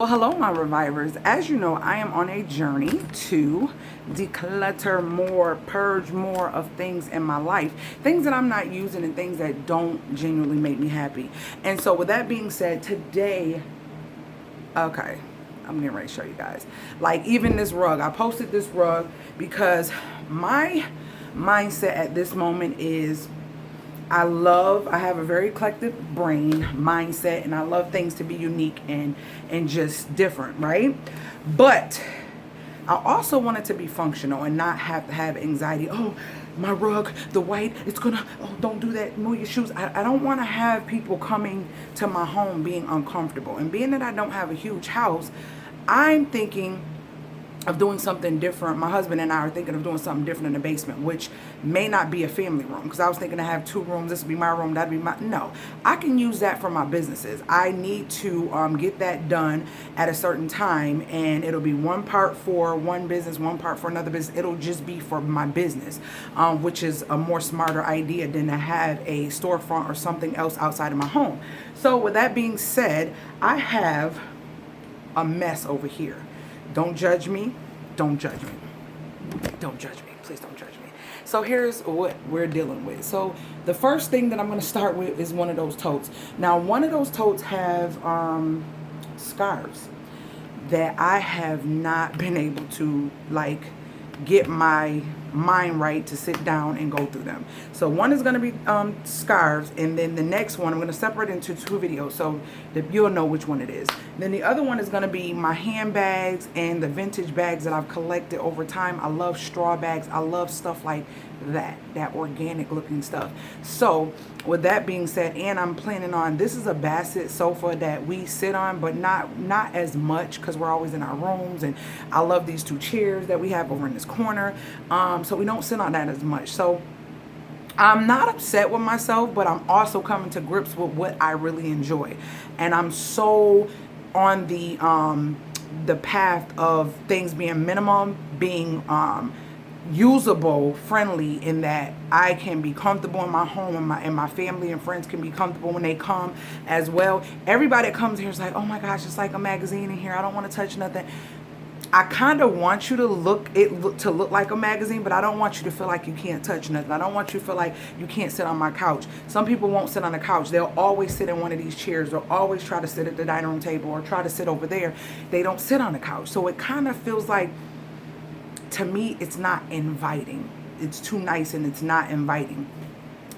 Well, hello, my revivers. As you know, I am on a journey to declutter more, purge more of things in my life, things that I'm not using and things that don't genuinely make me happy. And so with that being said, today, okay, I'm getting ready to show you guys. Like even this rug, I posted this rug because my mindset at this moment is I have a very eclectic brain mindset, and I love things to be unique and just different, right? But I also want it to be functional and not have to have anxiety. Oh, my rug, the white, it's gonna, oh, don't do that, move your shoes. I don't want to have people coming to my home being uncomfortable. And being that I don't have a huge house, I'm thinking of doing something different. My husband and I are thinking of doing something different in the basement, which may not be a family room, because I was thinking to have two rooms. This would be my room, that'd be my, no, I can use that for my businesses. I need to get that done at a certain time, and it'll be one part for one business, one part for another business. It'll just be for my business, which is a more smarter idea than to have a storefront or something else outside of my home. So with that being said, I have a mess over here. Don't judge me. Don't judge me. Don't judge me. Please don't judge me. So here's what we're dealing with. So the first thing that I'm going to start with is one of those totes. Now, one of those totes have scarves that I have not been able to get my mind right to sit down and go through them. So one is going to be scarves, and then the next one I'm going to separate into two videos so that you'll know which one it is. Then the other one is going to be my handbags and the vintage bags that I've collected over time. I love straw bags. I love stuff like that organic looking stuff. So with that being said, and I'm planning on, this is a basset sofa that we sit on, but not as much because we're always in our rooms, and I love these two chairs that we have over in this corner, so we don't sit on that as much. So I'm not upset with myself, but I'm also coming to grips with what I really enjoy, and I'm so on the path of things being minimum, being usable, friendly, in that I can be comfortable in my home, and my family and friends can be comfortable when they come as well. Everybody that comes here is like, oh my gosh, it's like a magazine in here. I don't want to touch nothing. I kind of want you to look like a magazine, but I don't want you to feel like you can't touch nothing. I don't want you to feel like you can't sit on my couch. Some people won't sit on the couch. They'll always sit in one of these chairs. They'll always try to sit at the dining room table or try to sit over there. They don't sit on the couch. So it kind of feels like, to me, it's not inviting. It's too nice and it's not inviting.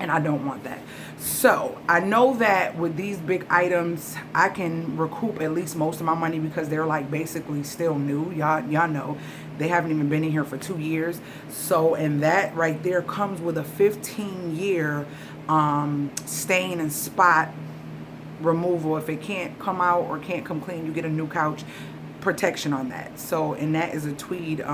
And I don't want that. So I know that with these big items, I can recoup at least most of my money because they're like basically still new. Y'all know they haven't even been in here for 2 years. So, and that right there comes with a 15-year stain and spot removal. If it can't come out or can't come clean, you get a new couch protection on that. So, and that is a tweed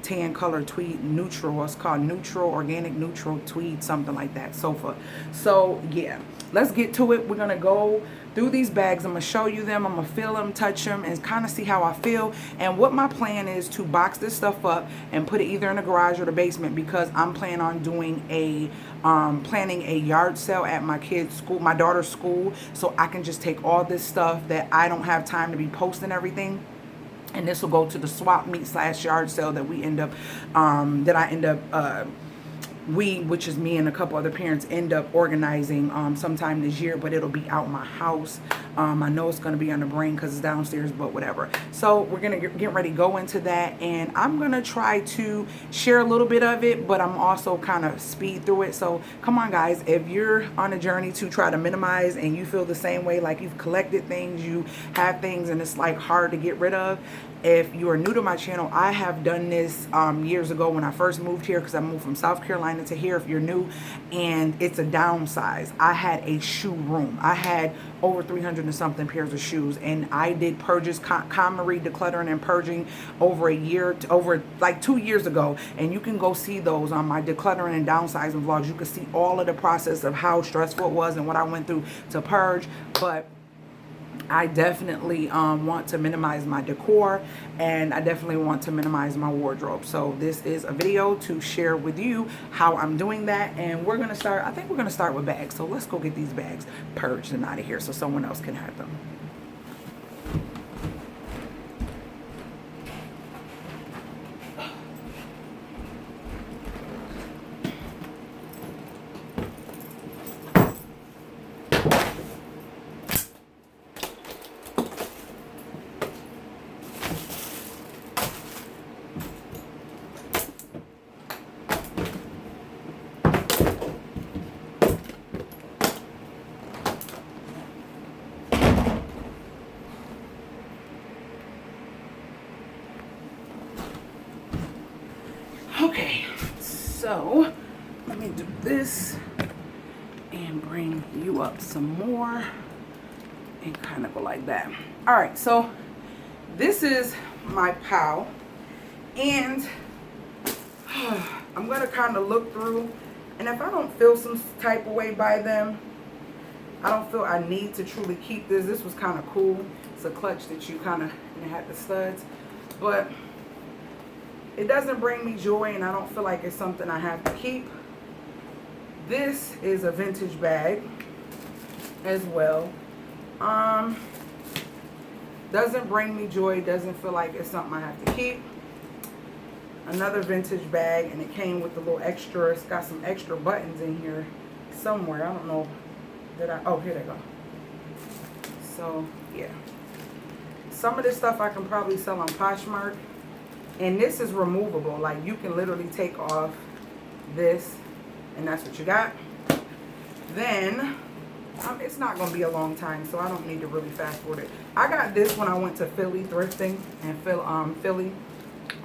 tan color tweed neutral. It's called neutral, organic neutral tweed, something like that, sofa. So yeah, let's get to it. We're gonna go through these bags. I'm gonna show you them. I'm gonna feel them, touch them, and kind of see how I feel. And what my plan is to box this stuff up and put it either in the garage or the basement, because I'm planning on doing planning a yard sale at my kids' school, my daughter's school, so I can just take all this stuff that I don't have time to be posting everything. And this will go to the swap meet / yard sale that which is me and a couple other parents, end up organizing sometime this year, but it'll be out my house. I know it's going to be on the brain because it's downstairs, but whatever. So we're going to get ready to go into that, and I'm going to try to share a little bit of it, but I'm also kind of speed through it. So come on, guys, if you're on a journey to try to minimize and you feel the same way, like you've collected things, you have things, and it's like hard to get rid of. If you are new to my channel, I have done this years ago when I first moved here, because I moved from South Carolina to here, if you're new, and it's a downsize. I had a shoe room. I had over 300 and something pairs of shoes, and I did purges, KonMari decluttering and purging over like 2 years ago, and you can go see those on my decluttering and downsizing vlogs. You can see all of the process of how stressful it was and what I went through to purge. But I definitely want to minimize my decor, and I definitely want to minimize my wardrobe. So this is a video to share with you how I'm doing that, and we're going to start, I think we're going to start with bags. So let's go get these bags purged and out of here so someone else can have them. Okay, so let me do this and bring you up some more and kind of go like that. All right, so this is my pile, and I'm gonna kind of look through, and if I don't feel some type of way by them, I don't feel I need to truly keep this. This was kind of cool. It's a clutch that you kind of, and it had the studs, but it doesn't bring me joy, and I don't feel like it's something I have to keep. This is a vintage bag as well. Doesn't bring me joy, doesn't feel like it's something I have to keep. Another vintage bag, and it came with a little extra, it's got some extra buttons in here somewhere. I don't know, oh, here they go. So, yeah. Some of this stuff I can probably sell on Poshmark. And this is removable. Like, you can literally take off this, and that's what you got. Then, it's not going to be a long time, so I don't need to really fast forward it. I got this when I went to Philly thrifting, and Philly.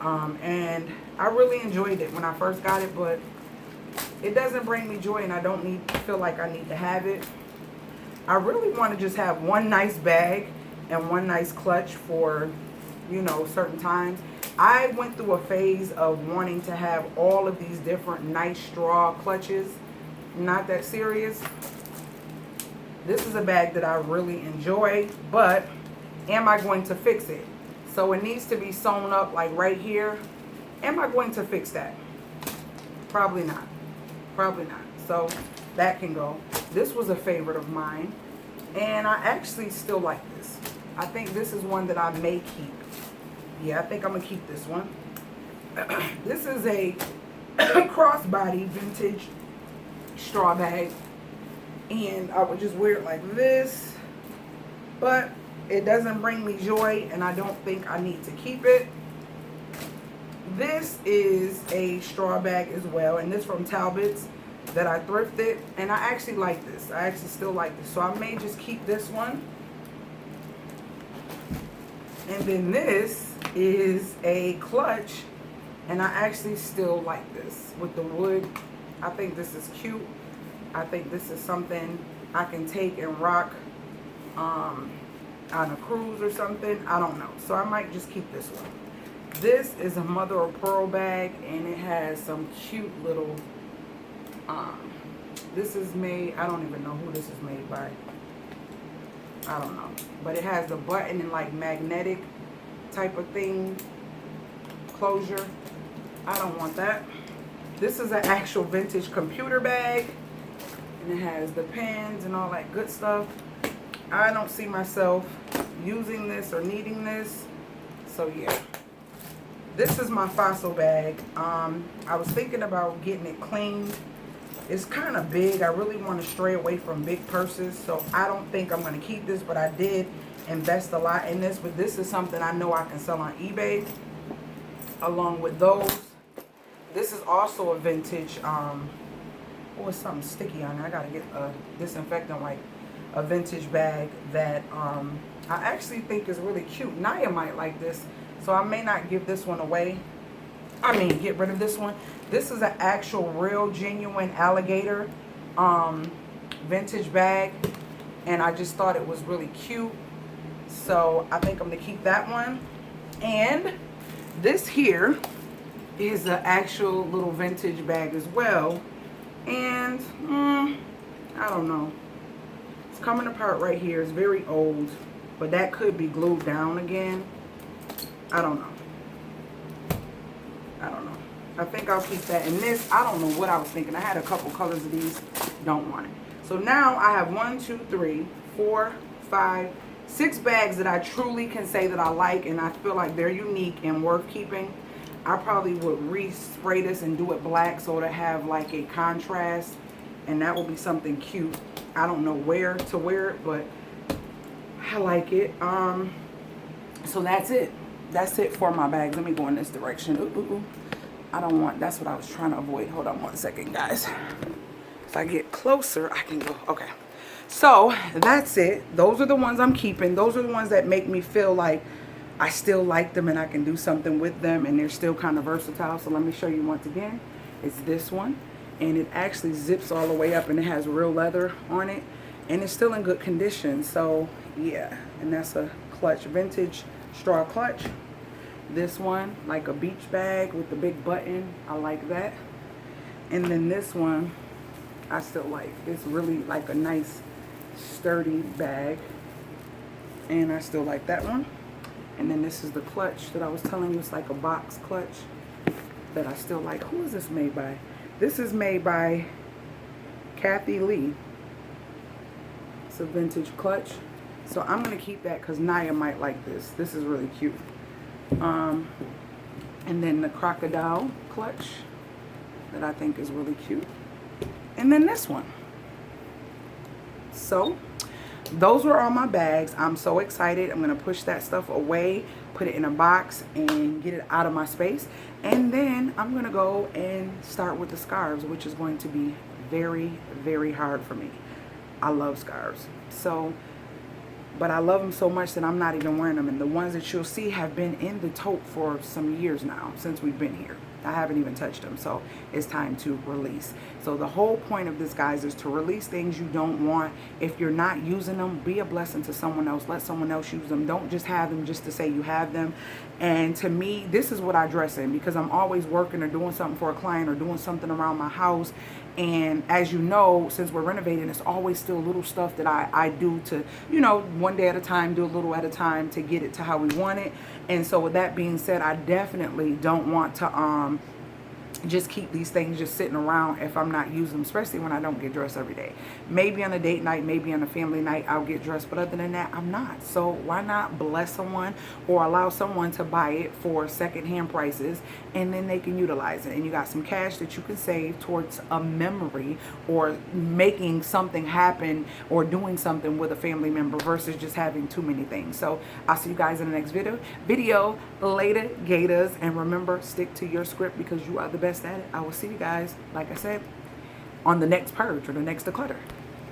And I really enjoyed it when I first got it, but it doesn't bring me joy, and I don't feel like I need to have it. I really want to just have one nice bag and one nice clutch for, you know, certain times. I went through a phase of wanting to have all of these different nice straw clutches. Not that serious. This is a bag that I really enjoy, but am I going to fix it? So it needs to be sewn up like right here. Am I going to fix that? Probably not. Probably not. So that can go. This was a favorite of mine, and I actually still like this. I think this is one that I may keep. Yeah, I think I'm going to keep this one. This is a crossbody vintage straw bag. And I would just wear it like this. But it doesn't bring me joy, and I don't think I need to keep it. This is a straw bag as well. And this from Talbot's that I thrifted. And I actually like this. I actually still like this. So I may just keep this one. And then this is a clutch, and I actually still like this with the wood. I think this is cute. I think this is something I can take and rock on a cruise or something. I don't know. So I might just keep this one. This is a mother of pearl bag, and it has some cute little, this is made, I don't even know who this is made by. I don't know, but it has the button and like magnetic type of thing, closure. I don't want that. This is an actual vintage computer bag, and it has the pens and all that good stuff. I don't see myself using this or needing this, so yeah. This is my fossil bag. I was thinking about getting it cleaned. It's kind of big. I really want to stray away from big purses, so I don't think I'm going to keep this, but I did invest a lot in this. But this is something I know I can sell on eBay along with those. This is also a vintage, oh, it's something sticky on it. I got to get a disinfectant wipe. A vintage bag that I actually think is really cute. Naya might like this, so I may not give this one away. I mean, get rid of this one. This is an actual real genuine alligator vintage bag, and I just thought it was really cute, so I think I'm gonna keep that one. And this here is an actual little vintage bag as well, and I don't know, it's coming apart right here. It's very old, but that could be glued down again. I don't know. I think I'll keep that. And this, I don't know what I was thinking. I had a couple colors of these. Don't want it. So now I have 1, 2, 3, 4, 5, 6 bags that I truly can say that I like, and I feel like they're unique and worth keeping. I probably would respray this and do it black so it'll have like a contrast, and that will be something cute. I don't know where to wear it, but I like it. So that's it. That's it for my bags. Let me go in this direction. Ooh. I don't want, that's what I was trying to avoid. Hold on one second, guys. If I get closer, I can go. Okay. So that's it. Those are the ones I'm keeping. Those are the ones that make me feel like I still like them and I can do something with them, and they're still kind of versatile. So let me show you once again. It's this one, and it actually zips all the way up, and it has real leather on it, and it's still in good condition. So yeah, and that's a clutch, vintage straw clutch. This one, like a beach bag with the big button, I like that. And then this one I still like. It's really like a nice sturdy bag, and I still like that one. And then this is the clutch that I was telling you, it's like a box clutch that I still like. Who is this made by? This is made by Kathy Lee. It's a vintage clutch. So I'm going to keep that because Naya might like this. This is really cute. And then the crocodile clutch that I think is really cute. And then this one. So those were all my bags. I'm so excited. I'm going to push that stuff away, put it in a box, and get it out of my space. And then I'm going to go and start with the scarves, which is going to be very, very hard for me. I love scarves. So, but I love them so much that I'm not even wearing them. And the ones that you'll see have been in the tote for some years now, since we've been here. I haven't even touched them, so it's time to release. So the whole point of this, guys, is to release things you don't want. If you're not using them, be a blessing to someone else. Let someone else use them. Don't just have them just to say you have them. And to me, this is what I dress in, because I'm always working or doing something for a client or doing something around my house. And as you know, since we're renovating, it's always still little stuff that I do to, you know, one day at a time, do a little at a time to get it to how we want it. And so with that being said, I definitely don't want to just keep these things just sitting around if I'm not using them, especially when I don't get dressed every day. Maybe on a date night, maybe on a family night, I'll get dressed, but other than that, I'm not. So why not bless someone or allow someone to buy it for secondhand prices, and then they can utilize it, and you got some cash that you can save towards a memory or making something happen or doing something with a family member versus just having too many things. So I'll see you guys in the next video later, gators, and remember, stick to your script because you are the best at it. I will see you guys, like I said, on the next purge or the next declutter.